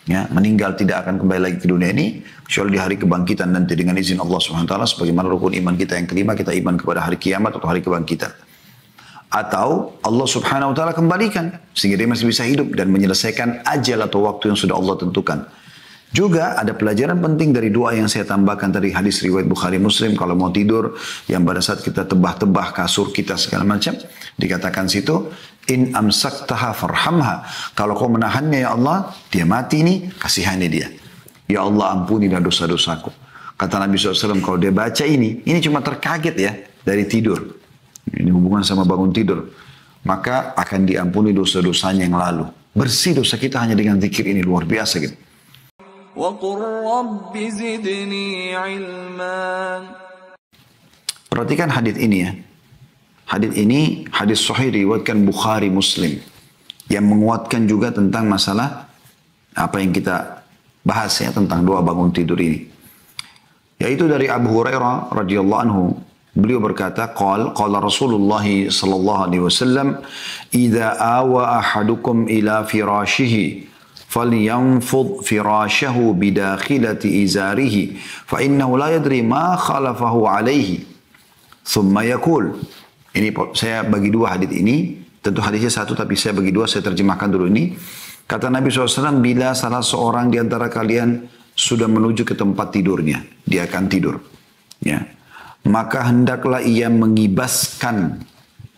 Ya, meninggal tidak akan kembali lagi ke dunia ini kecuali di hari kebangkitan nanti dengan izin Allah Subhanahu wa taala, sebagaimana rukun iman kita yang kelima, kita iman kepada hari kiamat atau hari kebangkitan. Atau Allah Subhanahu wa taala kembalikan sehingga dia masih bisa hidup dan menyelesaikan ajal atau waktu yang sudah Allah tentukan. Juga ada pelajaran penting dari doa yang saya tambahkan tadi, hadis riwayat Bukhari Muslim, kalau mau tidur yang pada saat kita tebah-tebah kasur kita segala macam, dikatakan situ, in amsaktaha farhamha, kalau kau menahannya ya Allah, dia mati ini, kasihani dia. Ya Allah, ampunilah dosa-dosaku. Kata Nabi SAW, kalau dia baca ini cuma terkaget ya dari tidur, ini hubungan sama bangun tidur, maka akan diampuni dosa-dosanya yang lalu. Bersih dosa kita hanya dengan zikir ini, luar biasa gitu. Perhatikan hadis ini ya. Hadis ini hadis sahih diriwayatkan Bukhari Muslim yang menguatkan juga tentang masalah apa yang kita bahas ya tentang doa bangun tidur ini. Yaitu dari Abu Hurairah radhiyallahu anhu, beliau berkata, qala Rasulullah sallallahu alaihi wasallam, "Idza awa ahadukum ila firashihi فَلْيَنْفُضْ فِرَاشَهُ بِدَاخِلَةِ إِزَارِهِ فَإِنَّهُ لَا يَدْرِي مَا خَلَفَهُ عَلَيْهِ ثُمَّ يَقُولُ." Ini saya bagi dua hadis ini, tentu hadisnya satu tapi saya bagi dua, saya terjemahkan dulu ini. Kata Nabi SAW, bila salah seorang di antara kalian sudah menuju ke tempat tidurnya, dia akan tidur, ya, maka hendaklah ia mengibaskan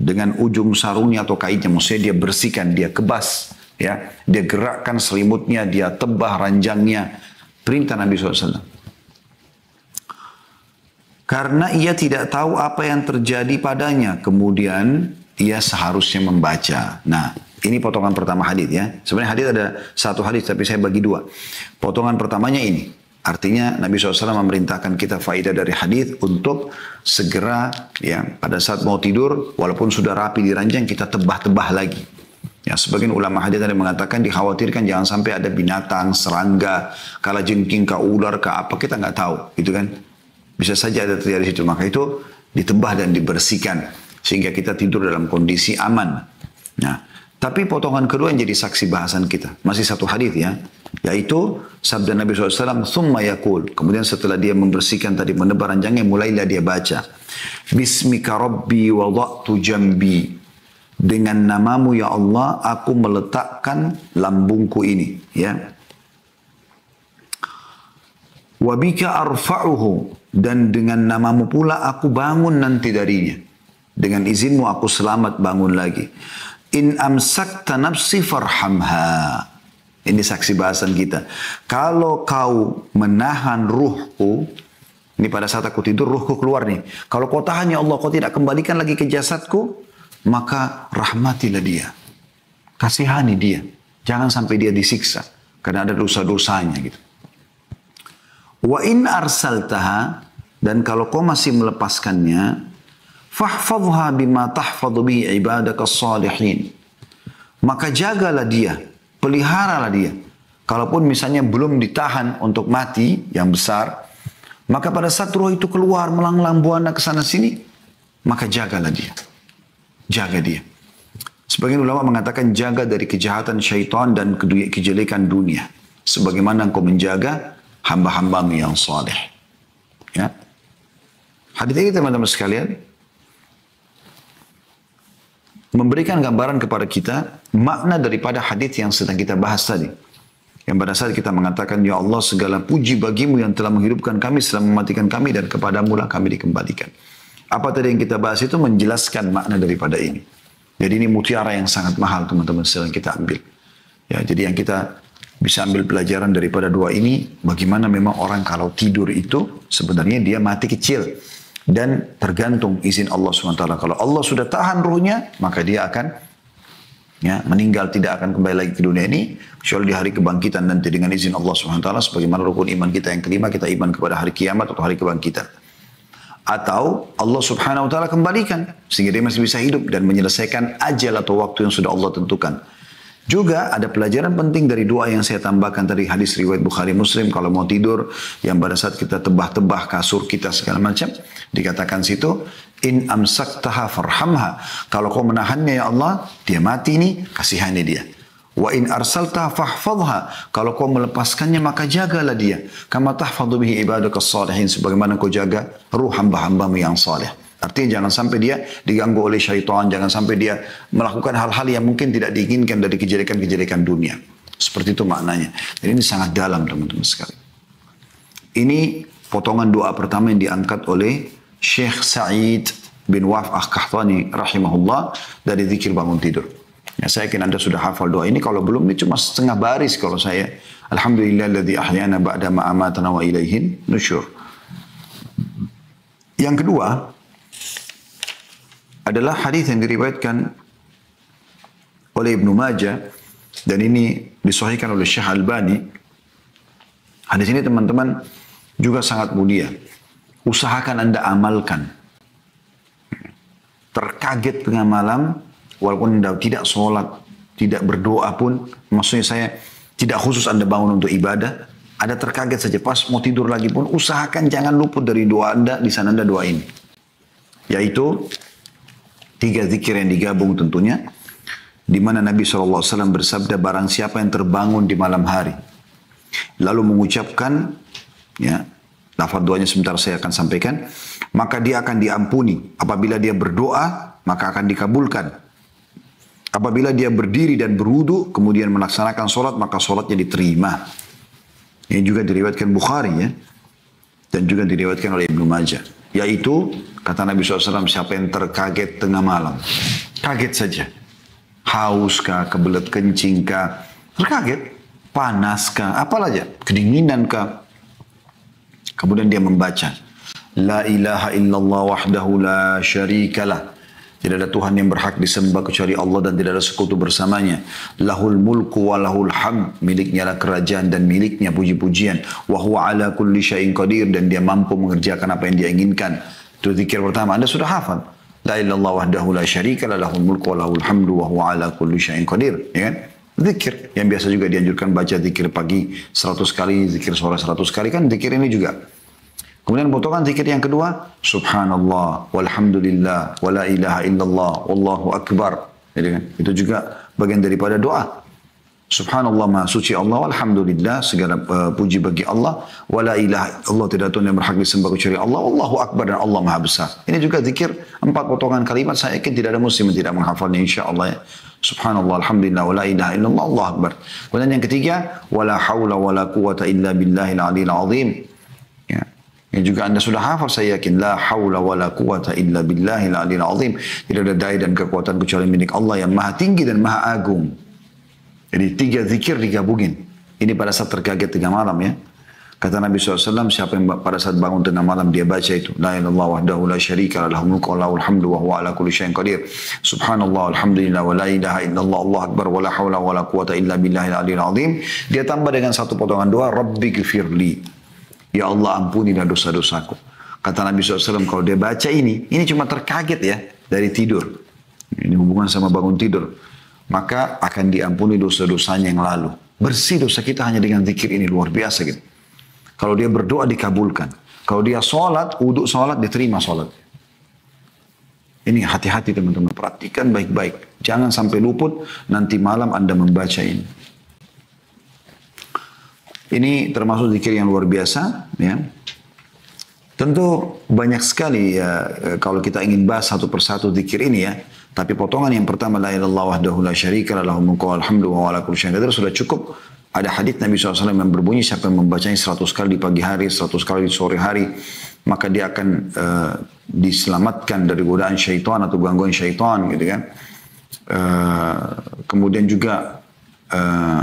dengan ujung sarungnya atau kainnya, maksudnya dia bersihkan, dia kebas, ya, dia gerakkan selimutnya, dia tebah ranjangnya. Perintah Nabi SAW. Karena ia tidak tahu apa yang terjadi padanya. Kemudian ia seharusnya membaca. Nah, ini potongan pertama hadis ya. Sebenarnya hadis ada satu hadis tapi saya bagi dua. Potongan pertamanya ini. Artinya Nabi SAW memerintahkan kita faedah dari hadis untuk segera ya pada saat mau tidur walaupun sudah rapi di ranjang kita tebah-tebah lagi. Ya, sebagian ulama hadis ada mengatakan dikhawatirkan jangan sampai ada binatang, serangga, kalajengking, ular, apa kita nggak tahu, gitu kan? Bisa saja ada terjadi situ. Maka itu ditebah dan dibersihkan sehingga kita tidur dalam kondisi aman. Nah, tapi potongan kedua yang jadi saksi bahasan kita masih satu hadis ya, yaitu sabda Nabi SAW, "Tsumma yaqul." Kemudian setelah dia membersihkan tadi menebar ranjangnya, mulailah dia baca, "Bismika Rabbi wada'tu jambi." Dengan namamu ya Allah, aku meletakkan lambungku ini. Ya. Wabika arfa'uhu. Dan dengan namamu pula aku bangun nanti darinya. Dengan izinmu aku selamat bangun lagi. In amsakta nafsi farhamha. Ini saksi bahasan kita. Kalau kau menahan ruhku, ini pada saat aku tidur ruhku keluar nih. Kalau kau tahan ya Allah, kau tidak kembalikan lagi ke jasadku, maka rahmatilah dia. Kasihani dia. Jangan sampai dia disiksa. Karena ada dosa-dosanya gitu. Wa in arsaltaha. Dan kalau kau masih melepaskannya. Fahfadha bima tahfadhu bihi ibadaka salihin. Maka jagalah dia. Peliharalah dia. Kalaupun misalnya belum ditahan untuk mati yang besar. Maka pada saat roh itu keluar melanglang buana ke sana sini. Maka jagalah dia. Jaga dia. Sebagian ulama mengatakan jaga dari kejahatan syaitan dan kejelekan dunia. Sebagaimana engkau menjaga hamba-hambamu yang saleh. Ya. Hadis ini teman-teman sekalian memberikan gambaran kepada kita makna daripada hadis yang sedang kita bahas tadi. Yang pada saat kita mengatakan, ya Allah segala puji bagimu yang telah menghidupkan kami, setelah mematikan kami, dan kepadamu lah kami dikembalikan. Apa tadi yang kita bahas itu menjelaskan makna daripada ini. Jadi ini mutiara yang sangat mahal teman-teman sedang kita ambil. Ya, jadi yang kita bisa ambil pelajaran daripada dua ini, bagaimana memang orang kalau tidur itu sebenarnya dia mati kecil. Dan tergantung izin Allah SWT. Kalau Allah sudah tahan ruhnya, maka dia akan ya, meninggal, tidak akan kembali lagi ke dunia ini. Kecuali di hari kebangkitan nanti dengan izin Allah SWT. Sebagaimana rukun iman kita yang kelima, kita iman kepada hari kiamat atau hari kebangkitan. Atau Allah Subhanahu wa taala kembalikan sehingga dia masih bisa hidup dan menyelesaikan ajal atau waktu yang sudah Allah tentukan. Juga ada pelajaran penting dari doa yang saya tambahkan tadi, hadis riwayat Bukhari Muslim, kalau mau tidur yang pada saat kita tebah-tebah kasur kita segala macam, dikatakan situ, in amsaktaha farhamha. Kalau kau menahannya ya Allah, dia mati ini, kasihani dia. Wa in arsalta fahfadha. Kalau kau melepaskannya maka jagalah dia. Kama tahfadhu bihi ibadakas salihin. Sebagaimana kau jaga ruh hamba-hambamu yang saleh. Artinya jangan sampai dia diganggu oleh syaitan. Jangan sampai dia melakukan hal-hal yang mungkin tidak diinginkan dari kejelekan-kejelekan dunia. Seperti itu maknanya. Dan ini sangat dalam teman-teman sekalian. Ini potongan doa pertama yang diangkat oleh Syekh Sa'id bin Waf Al-Qahtani rahimahullah dari zikir bangun tidur. Ya, saya yakin Anda sudah hafal doa ini. Kalau belum, ini cuma setengah baris kalau saya. Alhamdulillahilladzi ahyana ba'da ma amatana wa ilaihin nusyur. Yang kedua adalah hadis yang diriwayatkan oleh Ibnu Majah dan ini disahihkan oleh Syekh Albani. Hadis ini teman-teman juga sangat mulia. Usahakan Anda amalkan. Terkaget tengah malam, walaupun Anda tidak sholat, tidak berdoa pun, maksudnya saya tidak khusus Anda bangun untuk ibadah, ada terkaget saja pas mau tidur lagi pun, usahakan jangan luput dari doa Anda, di sana Anda doain. Yaitu 3 zikir yang digabung tentunya, di mana Nabi SAW bersabda, barang siapa yang terbangun di malam hari, lalu mengucapkan, ya, lafaz doanya sebentar saya akan sampaikan, maka dia akan diampuni. Apabila dia berdoa, maka akan dikabulkan. Apabila dia berdiri dan berwudu, kemudian melaksanakan sholat, maka sholatnya diterima. Ini juga diriwayatkan Bukhari, ya, dan juga diriwayatkan oleh Ibnu Majah. Yaitu, kata Nabi SAW, siapa yang terkaget tengah malam, kaget saja, haus kah, kebelet kencing kah, terkaget, panas kah, apalah aja, kedinginan kah, kemudian dia membaca, La ilaha illallah wahdahu la syarikalah. Tidak ada Tuhan yang berhak disembah kecuali Allah dan tidak ada sekutu bersamanya. Lahul mulku wa lahul hamd. Miliknya lah kerajaan dan miliknya puji-pujian. Wa huwa ala kulli syai'in qadir. Dan dia mampu mengerjakan apa yang dia inginkan. Itu zikir pertama. Anda sudah hafal. La ilallah wahdahu la syarikalah. Lahul mulku wa lahul hamdu wa huwa ala kulli syai'in qadir. Ya kan? Zikir. Yang biasa juga dianjurkan baca zikir pagi 100 kali. Zikir sore 100 kali. Kan zikir ini juga. Kemudian potongan zikir yang kedua, subhanallah, walhamdulillah, wala ilaha illallah, wallahu akbar. Jadi kan, itu juga bagian daripada doa. Subhanallah, maha suci Allah, walhamdulillah, segala puji bagi Allah, wala ilaha illallah, tidak Tuhan yang berhak disembah kecuali Allah, wallahu akbar, dan Allah maha besar. Ini juga zikir 4 potongan kalimat, saya yakin tidak ada muslim yang tidak menghafalnya insyaAllah ya. Subhanallah, alhamdulillah, wala ilaha illallah, Allah akbar. Kemudian yang ketiga, wala hawla wala quwata illa billahil aliyil azim. Ya. Yang juga Anda sudah hafal saya yakin. La hawla wa la quwata illa billahil aliyil azim. Tidak ada daya dan kekuatan kecuali milik Allah yang maha tinggi dan maha agung. Jadi 3 zikir digabungin. Ini pada saat terkaget tengah malam ya. Kata Nabi SAW, siapa yang pada saat bangun tengah malam dia baca itu. La ilallah wahdahu la syarika la lahul mulku wa lahul hamdu wa huwa ala kulli syai'in qadir. Subhanallah, alhamdulillah, wa la ilaha illallah, Allah akbar, wa la hawla wa la quwata illa billahil aliyil azim. Dia tambah dengan satu potongan doa, Rabbi gfirli. Ya Allah ampunilah dosa-dosaku. Kata Nabi SAW kalau dia baca ini cuma terkaget ya dari tidur. Ini hubungan sama bangun tidur. Maka akan diampuni dosa-dosanya yang lalu. Bersih dosa kita hanya dengan zikir ini, luar biasa gitu. Kalau dia berdoa dikabulkan. Kalau dia sholat, wudhu sholat, diterima sholat. Ini hati-hati teman-teman, perhatikan baik-baik. Jangan sampai luput, nanti malam Anda membaca ini. Ini termasuk zikir yang luar biasa, ya. Tentu banyak sekali ya kalau kita ingin bahas satu persatu zikir ini ya. Tapi potongan yang pertama la ilallah wahdahu la syarika lahul mulku wal hamdu wa ala kulli syai'in qadir sudah cukup. Ada hadis Nabi SAW yang berbunyi siapa yang membacanya 100 kali di pagi hari, 100 kali di sore hari, maka dia akan diselamatkan dari godaan syaitan atau gangguan syaitan gitu kan. Kemudian juga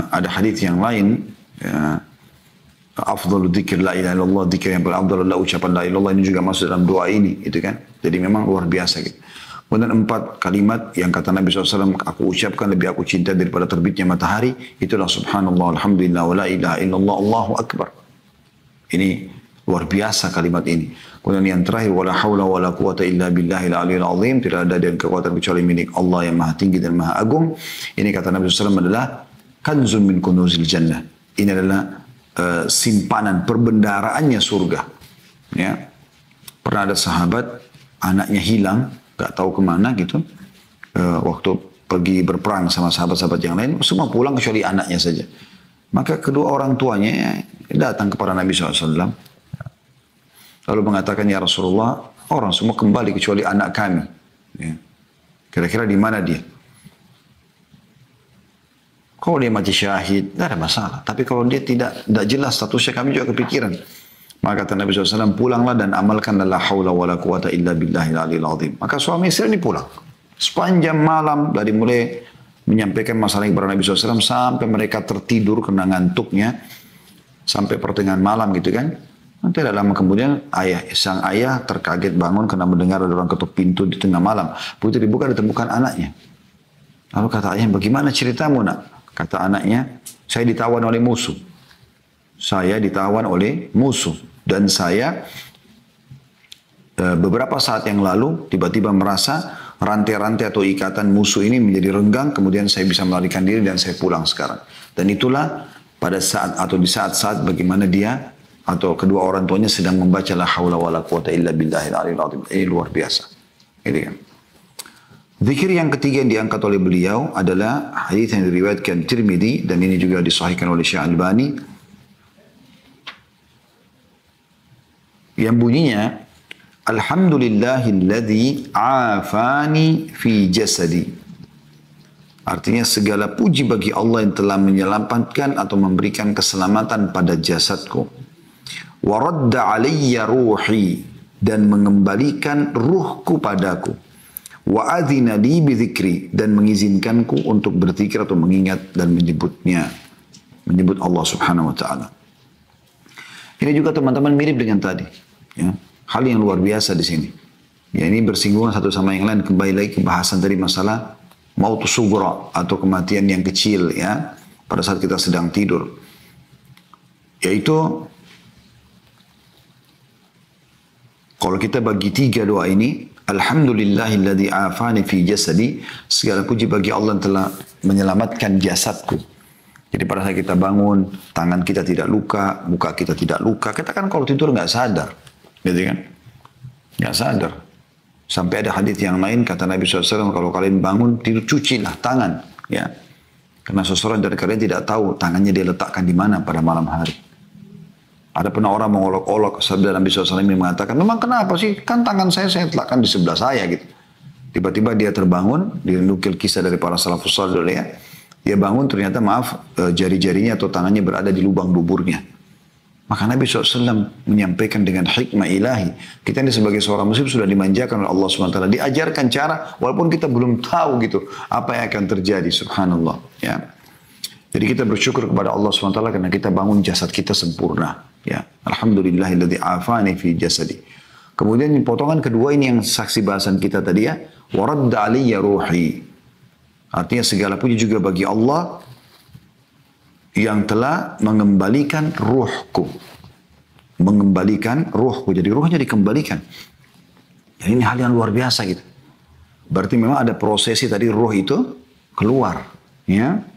ada hadis yang lain ya, afdalu dzikir la ilaha illallah, dzikir yang paling afdal adalah ucapan la ilaha illallah, ini juga masuk dalam doa ini gitu kan. Jadi memang luar biasa gitu. Kemudian 4 kalimat yang kata Nabi SAW aku ucapkan lebih aku cinta daripada terbitnya matahari, itulah subhanallah, alhamdulillah, wa la ilaha illallah, Allahu akbar. Ini luar biasa kalimat ini. Kemudian yang terakhir, wala hawla wala quwata illa billahil aliyil azim, tidak ada dan kekuatan kecuali milik Allah yang maha tinggi dan maha agung. Ini kata Nabi SAW adalah kanzun min kunuzil jannah. Ini adalah simpanan perbendaraannya surga. Ya. Pernah ada sahabat anaknya hilang, gak tahu kemana gitu. Waktu pergi berperang sama sahabat-sahabat yang lain, semua pulang kecuali anaknya saja. Maka kedua orang tuanya datang kepada Nabi SAW. Lalu mengatakan, ya Rasulullah, orang semua kembali kecuali anak kami. Ya. Kira-kira di mana dia? Kalau dia mati syahid, tidak ada masalah. Tapi kalau dia tidak jelas statusnya, kami juga kepikiran. Maka kata Nabi SAW, pulanglah dan amalkan la haula wa la quwata illa billahil aliyil azim. Maka suami istri ini pulang. Sepanjang malam, dari mulai menyampaikan masalah kepada Nabi SAW, sampai mereka tertidur karena ngantuknya, sampai pertengahan malam gitu kan. Nanti tidak lama kemudian, sang ayah terkaget bangun karena mendengar ada orang ketuk pintu di tengah malam. Begitu dibuka, ditemukan anaknya. Lalu kata ayah, bagaimana ceritamu nak? Kata anaknya, saya ditawan oleh musuh. Saya ditawan oleh musuh. Dan saya beberapa saat yang lalu tiba-tiba merasa rantai-rantai atau ikatan musuh ini menjadi renggang. Kemudian saya bisa melarikan diri dan saya pulang sekarang. Dan itulah pada saat atau di saat-saat bagaimana dia atau kedua orang tuanya sedang membaca la haula wa la quwata illa billahil aliyil azim. Ini luar biasa. Ini kan. Zikir yang ketiga yang diangkat oleh beliau adalah hadis yang diriwayatkan Tirmidzi dan ini juga disahihkan oleh Syekh Albani yang bunyinya Alhamdulillahilladzi afani fi jasadi. Artinya segala puji bagi Allah yang telah menyelamatkan atau memberikan keselamatan pada jasadku. Wa radda alayya ruhi dan mengembalikan ruhku padaku. Wa adzina li bidzikri dan mengizinkanku untuk berzikir atau mengingat dan menyebutnya, menyebut Allah Subhanahu wa taala. Ini juga teman-teman mirip dengan tadi, ya. Hal yang luar biasa di sini. Ya, ini bersinggungan satu sama yang lain, kembali lagi ke bahasan dari masalah maut sughra atau kematian yang kecil ya, pada saat kita sedang tidur. Yaitu kalau kita bagi tiga doa ini, Alhamdulillahilladzi afani fi jasadi, segala puji bagi Allah yang telah menyelamatkan jasadku. Jadi pada saat kita bangun, tangan kita tidak luka, muka kita tidak luka. Kita kan kalau tidur nggak sadar, gitu kan? Nggak sadar. Sampai ada hadis yang lain kata Nabi SAW, kalau kalian bangun tidur cucilah tangan, ya. Karena seseorang dari kalian tidak tahu tangannya dia letakkan di mana pada malam hari. Ada pernah orang mengolok-olok sabda Nabi SAW yang mengatakan, memang kenapa sih? Kan tangan saya letakkan di sebelah saya gitu. Tiba-tiba dia terbangun, dinukil kisah dari para salafus salih ya. Dia bangun ternyata jari-jarinya atau tangannya berada di lubang duburnya. Maka Nabi SAW menyampaikan dengan hikmah ilahi. Kita ini sebagai seorang muslim sudah dimanjakan oleh Allah SWT. Diajarkan cara, walaupun kita belum tahu gitu apa yang akan terjadi. Subhanallah. Ya. Jadi kita bersyukur kepada Allah SWT karena kita bangun jasad kita sempurna. Ya, Alhamdulillahilladzi afani fi jasadi. Kemudian potongan kedua ini yang saksi bahasan kita tadi ya, waradda alayya ruhi. Artinya segala puji juga bagi Allah yang telah mengembalikan ruhku. Mengembalikan ruhku. Jadi ruhnya dikembalikan. Jadi ini hal yang luar biasa gitu. Berarti memang ada prosesi tadi ruh itu keluar, ya.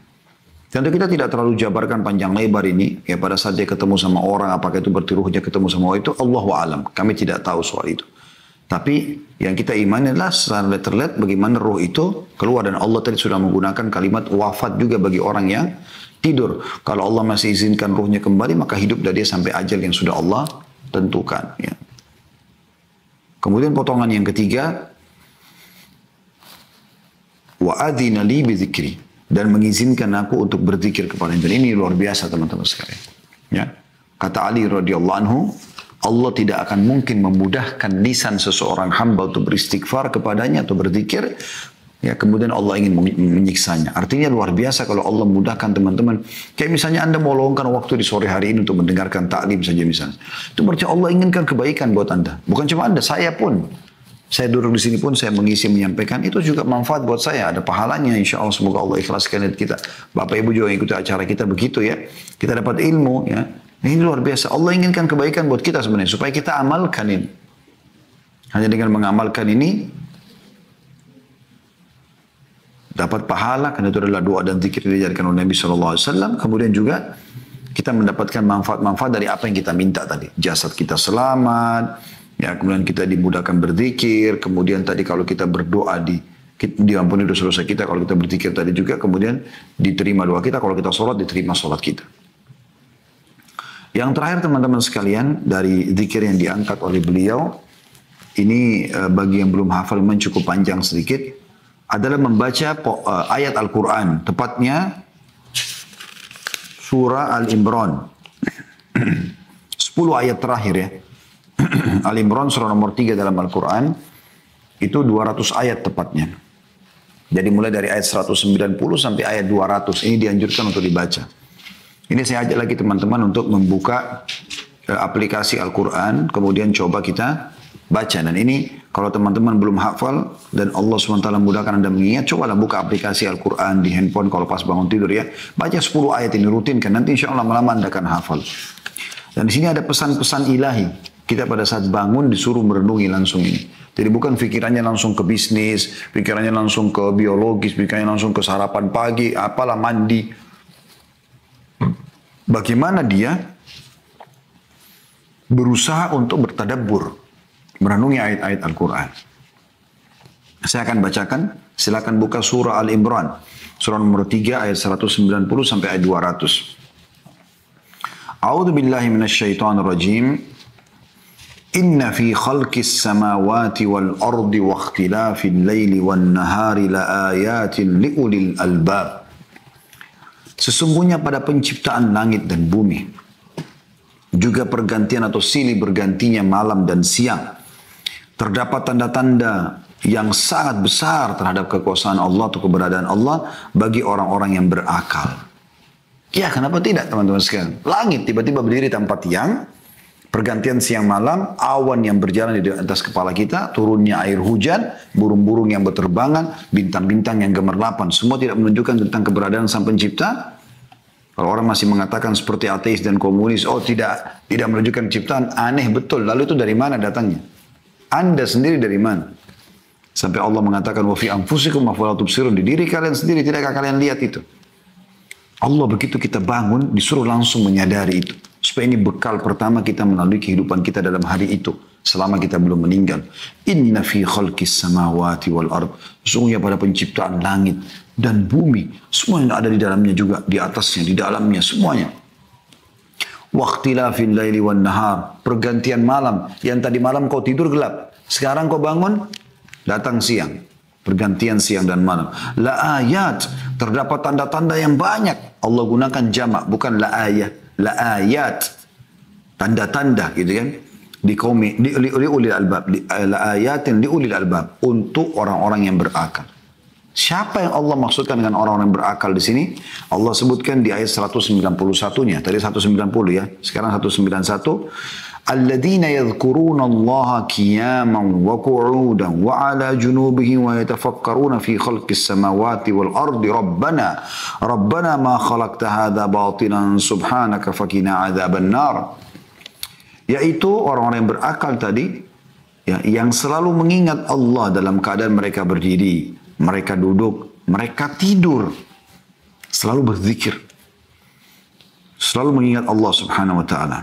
Tentu kita tidak terlalu jabarkan panjang lebar ini. Ya pada saat dia ketemu sama orang, apakah itu berarti ruhnya ketemu sama orang itu, Allahu a'lam. Kami tidak tahu soal itu. Tapi yang kita imani adalah secara terlihat bagaimana ruh itu keluar. Dan Allah tadi sudah menggunakan kalimat wafat juga bagi orang yang tidur. Kalau Allah masih izinkan ruhnya kembali, maka hiduplah dia sampai ajal yang sudah Allah tentukan. Ya. Kemudian potongan yang ketiga, wa adzina li bidzikri. Dan mengizinkan aku untuk berzikir kepadanya. Dan ini luar biasa teman-teman sekalian. Ya. Kata Ali radhiyallahu anhu, Allah tidak akan mungkin memudahkan lisan seseorang hamba untuk beristighfar kepadanya atau berzikir. Ya, kemudian Allah ingin menyiksanya. Artinya luar biasa kalau Allah mudahkan teman-teman. Kayak misalnya Anda mau luangkan waktu di sore hari ini untuk mendengarkan taklim saja misalnya. Itu berarti Allah inginkan kebaikan buat Anda. Bukan cuma Anda, saya pun. Saya duduk di sini pun saya mengisi menyampaikan itu juga manfaat buat saya, ada pahalanya insya Allah, semoga Allah ikhlaskan niat kita. Bapak Ibu juga yang ikuti acara kita begitu ya, kita dapat ilmu ya. Ini luar biasa, Allah inginkan kebaikan buat kita sebenarnya supaya kita amalkan ini. Hanya dengan mengamalkan ini dapat pahala, karena itu adalah doa dan zikir yang diajarkan oleh Nabi SAW. Kemudian juga kita mendapatkan manfaat-manfaat dari apa yang kita minta tadi, jasad kita selamat. Ya, kemudian kita dimudahkan berzikir, kemudian tadi kalau kita berdoa diampuni dosa-dosa kita kalau kita berzikir tadi juga, kemudian diterima doa kita, kalau kita sholat diterima sholat kita. Yang terakhir teman-teman sekalian, dari zikir yang diangkat oleh beliau, ini bagi yang belum hafal memang cukup panjang sedikit, adalah membaca ayat Al-Quran, tepatnya surah Al-Imran. 10 ayat terakhir ya. Al-Imran surah nomor 3 dalam Al-Quran, itu 200 ayat tepatnya. Jadi mulai dari ayat 190 sampai ayat 200, ini dianjurkan untuk dibaca. Ini saya ajak lagi teman-teman untuk membuka aplikasi Al-Quran, kemudian coba kita baca. Dan ini kalau teman-teman belum hafal dan Allah SWT mudahkan Anda mengingat, cobalah buka aplikasi Al-Quran di handphone kalau pas bangun tidur ya. Baca 10 ayat ini rutinkan, nanti insya Allah lama-lama Anda akan hafal. Dan di sini ada pesan-pesan ilahi. Kita pada saat bangun disuruh merenungi langsung ini. Jadi bukan pikirannya langsung ke bisnis, pikirannya langsung ke biologis, pikirannya langsung ke sarapan pagi, apalah mandi. Bagaimana dia berusaha untuk bertadabbur, merenungi ayat-ayat Al-Quran. Saya akan bacakan, silakan buka surah Al-Imran, surah nomor 3 ayat 190 sampai ayat 200. A'udzu billahi minasyaitonir rajim. Inna fi khalqis samawati wal ardi wa ikhtilafil laili wan nahari laayatin liulil albab. Sesungguhnya pada penciptaan langit dan bumi, juga pergantian atau silih bergantinya malam dan siang, terdapat tanda-tanda yang sangat besar terhadap kekuasaan Allah atau keberadaan Allah bagi orang-orang yang berakal. Ya, kenapa tidak teman-teman sekalian? Langit tiba-tiba berdiri tanpa tiang, pergantian siang malam, awan yang berjalan di atas kepala kita, turunnya air hujan, burung-burung yang berterbangan, bintang-bintang yang gemerlapan, semua tidak menunjukkan tentang keberadaan Sang Pencipta. Kalau orang masih mengatakan seperti ateis dan komunis, oh tidak menunjukkan ciptaan, aneh betul. Lalu itu dari mana datangnya? Anda sendiri dari mana? Sampai Allah mengatakan, wa fi anfusikum afala tubsirun, di diri kalian sendiri, tidakkah kalian lihat itu? Allah begitu kita bangun, disuruh langsung menyadari itu. Supaya ini bekal pertama kita melalui kehidupan kita dalam hari itu. Selama kita belum meninggal. Inna fi khalqis samawati wal ard. Sesungguhnya pada penciptaan langit dan bumi. Semua yang ada di dalamnya juga. Di atasnya, di dalamnya, semuanya. Waqtilafil laili wan nahar. Pergantian malam. Yang tadi malam kau tidur gelap. Sekarang kau bangun, datang siang. Pergantian siang dan malam. La ayat. Terdapat tanda-tanda yang banyak. Allah gunakan jamak, bukan la ayat. La ayat. Tanda-tanda gitu kan. Di ulil albab. La ayatin li ulil albab. Untuk orang-orang yang berakal. Siapa yang Allah maksudkan dengan orang-orang yang berakal di sini? Allah sebutkan di ayat 191-nya. Tadi 190 ya. Sekarang 191. Alladzina yadhkuruna Allah qiyaman wa qu'udan wa 'ala junubihim wa yatafakkaruna fi khalqis samawati wal ardi rabbana ma khalaqta hadza batilan subhanaka faqina 'adzaban nar. Yaitu orang-orang yang berakal tadi ya, yang selalu mengingat Allah dalam keadaan mereka berdiri, mereka duduk, mereka tidur, selalu berzikir, selalu mengingat Allah Subhanahu wa taala.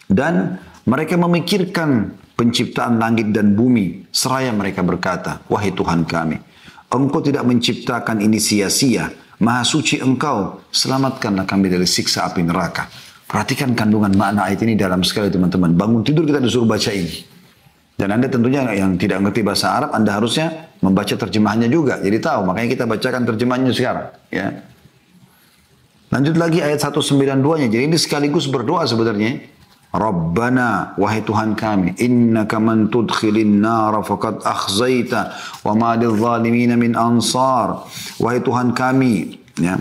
Dan mereka memikirkan penciptaan langit dan bumi. Seraya mereka berkata, wahai Tuhan kami, Engkau tidak menciptakan ini sia-sia. Maha suci Engkau, selamatkanlah kami dari siksa api neraka. Perhatikan kandungan makna ayat ini dalam sekali teman-teman. Bangun tidur kita disuruh baca ini. Dan Anda tentunya yang tidak mengerti bahasa Arab, Anda harusnya membaca terjemahannya juga. Jadi tahu, makanya kita bacakan terjemahannya sekarang. Ya. Lanjut lagi ayat 192-nya. Jadi ini sekaligus berdoa sebenarnya. Rabbana, wahai Tuhan kami, innaka man tudkhilin nara faqad akhzaita wa ma lidh-dhalimin min ansar. Wahai Tuhan kami, ya.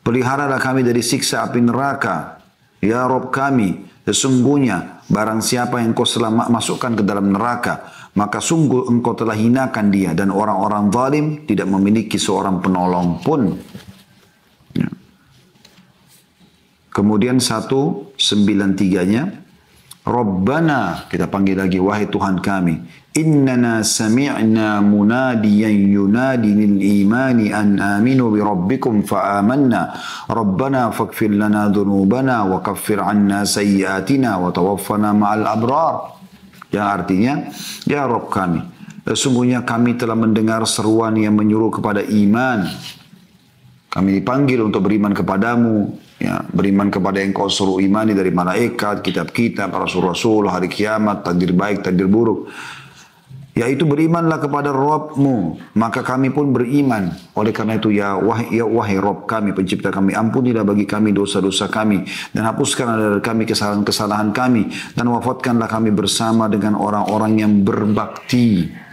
Peliharalah kami dari siksa api neraka. Ya Rabb kami, sesungguhnya barang siapa yang kau masukkan ke dalam neraka, maka sungguh engkau telah hinakan dia, dan orang-orang zalim tidak memiliki seorang penolong pun. Ya. Kemudian 193-nya, Rabbana, kita panggil lagi, wahai Tuhan kami, innana sami'na munadiyan yunadi lil imani an aminu bi rabbikum fa amanna Rabbana faghfir lana dhunubana wa kaffir anna sayyiatina wa tawaffana ma'al abrar. Yang artinya, ya Rabb kami, Sesungguhnya kami telah mendengar seruan yang menyuruh kepada iman. Kami dipanggil untuk beriman kepadamu, ya, beriman kepada yang kau suruh imani dari malaikat, kitab-kitab, rasul-rasul, hari kiamat, takdir baik, takdir buruk. Yaitu berimanlah kepada Rabbmu, maka kami pun beriman. Oleh karena itu, ya wahai Rabb kami, pencipta kami, ampunilah bagi kami dosa-dosa kami, dan hapuskanlah dari kami kesalahan-kesalahan kami, dan wafatkanlah kami bersama dengan orang-orang yang berbakti.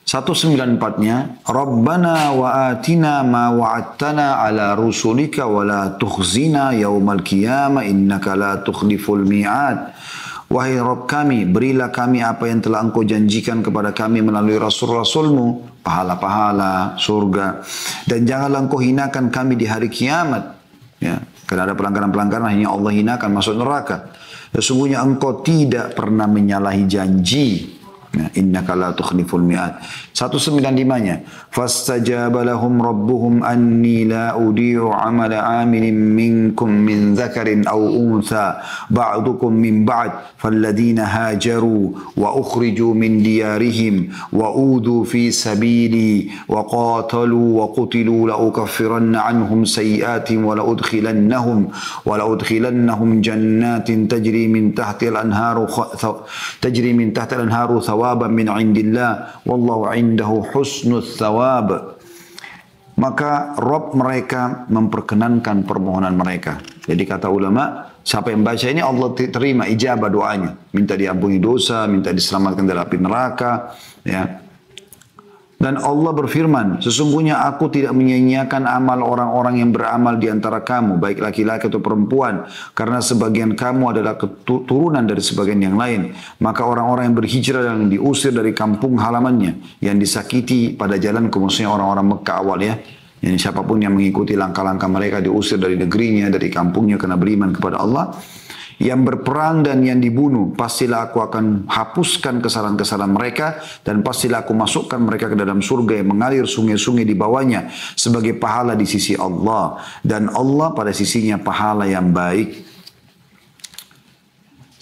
194-nya, Rabbana wa atina ma wa'adtana ala rusulika wa la tukhzina yaumal qiyamah innaka la tukhliful mi'ad. Wahai Rabb kami, berilah kami apa yang telah engkau janjikan kepada kami melalui rasul-rasulmu, pahala-pahala, surga. Dan janganlah engkau hinakan kami di hari kiamat. Ya, karena ada pelanggaran-pelanggaran hanya Allah hinakan masuk neraka. Sesungguhnya engkau tidak pernah menyalahi janji. Innaka la tukhliful mi'ad. 195-nya, fastajaba lahum rabbuhum anni la udi'u amala amilin minkum min dzakarin aw untha ba'dukum min ba'd falladhina hajaru wa ukhriju min diyarihim wa udhu fi sabili wa qatalu wa qutilu la ukaffiranna anhum sayyi'atihim wa la udkhilannahum jannatin tajri min tahtiha al-anharu thawaban min 'indillah wallahu 'indahu husnul thawab. Maka Rabb mereka memperkenankan permohonan mereka. Jadi kata ulama, siapa yang baca ini Allah terima ijabah doanya. Minta diampuni dosa, minta diselamatkan dari api neraka, ya. Dan Allah berfirman, sesungguhnya aku tidak menyia-nyiakan amal orang-orang yang beramal di antara kamu, baik laki-laki atau perempuan, karena sebagian kamu adalah keturunan dari sebagian yang lain. Maka orang-orang yang berhijrah dan diusir dari kampung halamannya, yang disakiti pada jalan, maksudnya orang-orang Mekah awal ya, yang siapapun yang mengikuti langkah-langkah mereka diusir dari negerinya, dari kampungnya karena beriman kepada Allah, yang berperang dan yang dibunuh, pastilah aku akan hapuskan kesalahan-kesalahan mereka dan pastilah aku masukkan mereka ke dalam surga yang mengalir sungai-sungai di bawahnya sebagai pahala di sisi Allah, dan Allah pada sisinya pahala yang baik.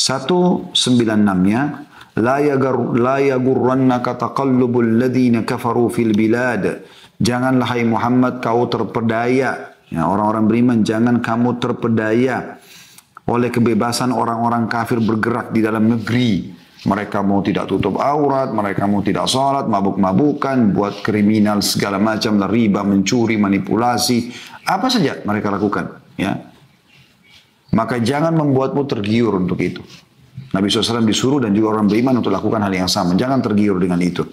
196-nya, la yagurrannaka taqallubul ladzina kafaru fil bilad. Janganlah hai Muhammad kau terpedaya, ya, orang-orang beriman, jangan kamu terpedaya oleh kebebasan orang-orang kafir bergerak di dalam negeri. Mereka mau tidak tutup aurat, mereka mau tidak sholat, mabuk-mabukan, buat kriminal segala macam, riba, mencuri, manipulasi, apa saja mereka lakukan. Ya, maka jangan membuatmu tergiur untuk itu. Nabi SAW disuruh dan juga orang beriman untuk lakukan hal yang sama. Jangan tergiur dengan itu.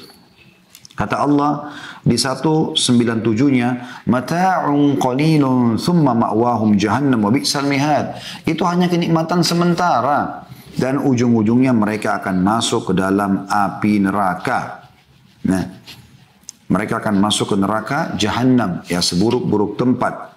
Kata Allah di 197-nya, mata'un qalilun thumma ma'wahum jahannam wa bi'sal mihad. Itu hanya kenikmatan sementara dan ujung-ujungnya mereka akan masuk ke dalam api neraka. Nah, mereka akan masuk ke neraka jahannam, ya, seburuk-buruk tempat.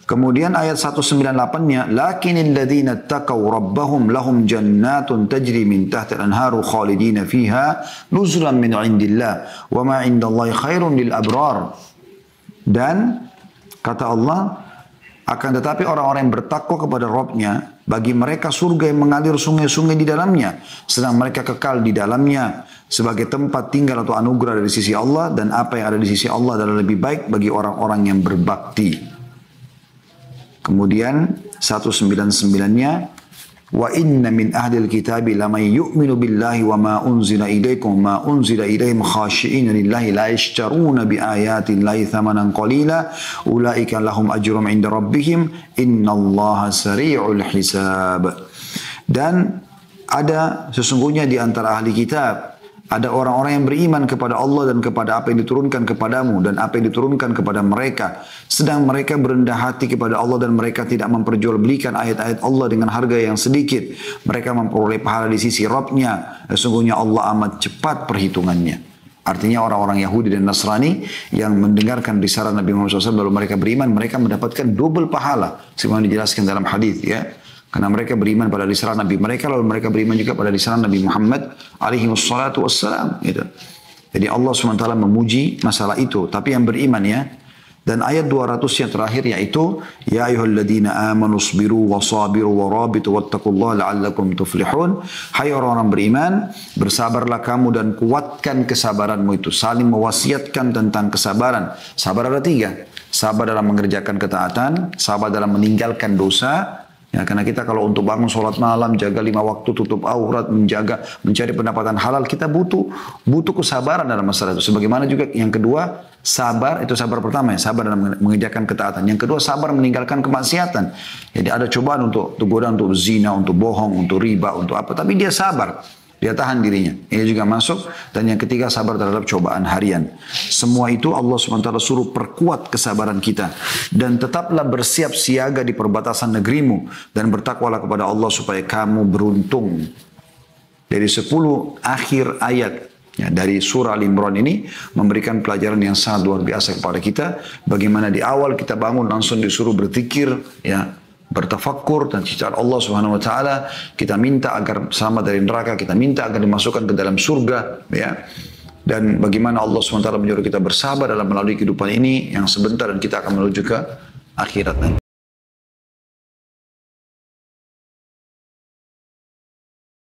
Kemudian ayat 198-nya, lakinil ladzina taqaw rabbahum lahum jannatun tajri min tahtiha al-anharu khalidina fiha nuzulan min 'indillah wa ma 'indallahi khairun lil abrar. Dan kata Allah, akan tetapi orang-orang yang bertakwa kepada Rabbnya, bagi mereka surga yang mengalir sungai-sungai di dalamnya, sedang mereka kekal di dalamnya sebagai tempat tinggal atau anugerah dari sisi Allah, dan apa yang ada di sisi Allah adalah lebih baik bagi orang-orang yang berbakti. Kemudian 199-nya, wa inna min ahlil kitabi lamay yu'minu billahi wa ma unzila ilaikum ma unzila ilaihim khashi'ina lillahi la yashtaruna bi ayatin lahi thamanan qalila ulaika lahum ajrum 'inda rabbihim innallaha sari'ul hisab. Dan ada sesungguhnya di antara ahli kitab ada orang-orang yang beriman kepada Allah dan kepada apa yang diturunkan kepadamu dan apa yang diturunkan kepada mereka. Sedang mereka berendah hati kepada Allah dan mereka tidak memperjualbelikan ayat-ayat Allah dengan harga yang sedikit. Mereka memperoleh pahala di sisi Rabbnya. Sesungguhnya Allah amat cepat perhitungannya. Artinya orang-orang Yahudi dan Nasrani yang mendengarkan risalah Nabi Muhammad SAW lalu mereka beriman, mereka mendapatkan double pahala. Sebagaimana dijelaskan dalam hadis, ya. Karena mereka beriman pada risalah Nabi mereka, lalu mereka beriman juga pada risalah Nabi Muhammad alaihi wassalatu wassalam. Gitu. Jadi Allah SWT memuji masalah itu. Tapi yang beriman, ya, Dan ayat 200 yang terakhir yaitu ya ayyuhalladzina amanu sabiru wasabiru warabitu wattaqullaha la'allakum tuflihun. Hai orang-orang beriman, bersabarlah kamu dan kuatkan kesabaranmu itu. Saling mewasiatkan tentang kesabaran. Sabar ada 3. Sabar dalam mengerjakan ketaatan, sabar dalam meninggalkan dosa. Ya, karena kita kalau untuk bangun sholat malam, jaga 5 waktu, tutup aurat, mencari pendapatan halal, kita butuh kesabaran dalam masalah itu. Sebagaimana juga yang kedua, sabar, itu sabar pertama ya, sabar dalam mengerjakan ketaatan. Yang kedua, sabar meninggalkan kemaksiatan. Jadi ada cobaan untuk godaan untuk zina, untuk bohong, untuk riba, untuk apa. Tapi dia sabar. Dia tahan dirinya. Ini juga masuk. Dan yang ketiga, sabar terhadap cobaan harian. Semua itu Allah SWT suruh perkuat kesabaran kita. Dan tetaplah bersiap siaga di perbatasan negerimu. Dan bertakwalah kepada Allah supaya kamu beruntung. Dari 10 akhir ayat ya, dari surah Al-Imran ini memberikan pelajaran yang sangat luar biasa kepada kita. Bagaimana di awal kita bangun langsung disuruh berzikir, ya, bertafakkur dan cita Allah Subhanahu wa taala, kita minta agar selamat dari neraka, kita minta agar dimasukkan ke dalam surga, ya. Dan bagaimana Allah Subhanahu wa taala menyuruh kita bersabar dalam melalui kehidupan ini yang sebentar dan kita akan menuju ke akhirat nanti.